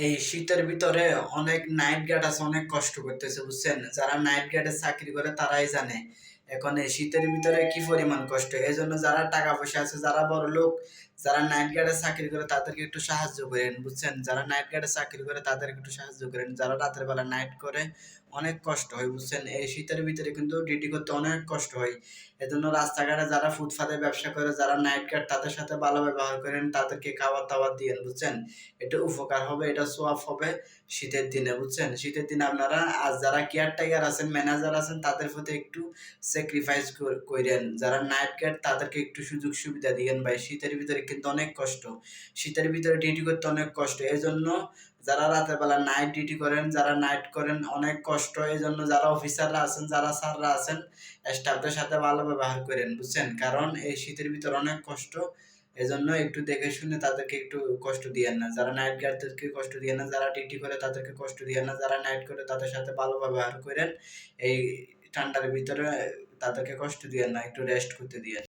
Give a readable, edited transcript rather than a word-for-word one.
এই শীতের ভিতরে অনেক নাইট গার্ড আছে, অনেক কষ্ট করতেছে বুঝছেন। যারা নাইট গার্ডে চাকরি করে তারাই জানে এখন এই শীতের ভিতরে কি পরিমাণ কষ্ট। এই জন্য যারা টাকা পয়সা আছে, যারা বড় লোক, যারা নাইট গার্ডে চাকরি করে তাদেরকে একটু সাহায্য করেন বুঝছেন। যারা নাইট গার্ডে চাকরি করে তাদেরকে একটু সাহায্য করেন। যারা রাতের বেলা নাইট করে অনেক কষ্ট হয় বুঝছেন। এই শীতের ভিতরে কিন্তু ডিউটি করতে অনেক কষ্ট হয়। এজন্য রাস্তাঘাটে যারা ফুটপাতে ব্যবসা করে, যারা নাইট গার্ড, তাদের সাথে ভালো ব্যবহার করেন, তাদেরকে খাবার দাবার দিয়েন বুঝছেন। এটা উপকার হবে, এটা সোয়াব হবে শীতের দিনে বুঝছেন। শীতের দিনে আপনারা আজ যারা কেয়ারটেকার আছেন, ম্যানেজার আছেন, তাদের প্রতি একটু স্যাক্রিফাইস কইরেন। যারা নাইট গার্ড তাদেরকে একটু সুযোগ সুবিধা দিয়েন ভাই। শীতের ভিতরে কিন্তু অনেক কষ্ট, শীতের ভিতরে ডিউটি করতে অনেক কষ্ট। এজন্য যারা রাতের বেলা নাইট ডিউটি করেন, যারা নাইট করেন অনেক কষ্ট। এজন্য যারা অফিসাররা আছেন, যারা স্যাররা আছেন, স্টাফদের সাথে ভালো ব্যবহার করেন বুঝছেন। কারণ এই শীতের ভিতরে অনেক কষ্ট। এজন্য একটু দেখে শুনে তাদেরকে একটু কষ্ট দিয়েন না। যারা নাইট গার্ডদেরকে কষ্ট দিয়েন না, যারা ডিউটি করে তাদেরকে কষ্ট দিয়েন না, যারা নাইট করে তাদের সাথে ভালো ব্যবহার করেন। এই ঠান্ডার ভিতরে তাদেরকে কষ্ট দিয়েন না, একটু রেস্ট করতে দিয়েন।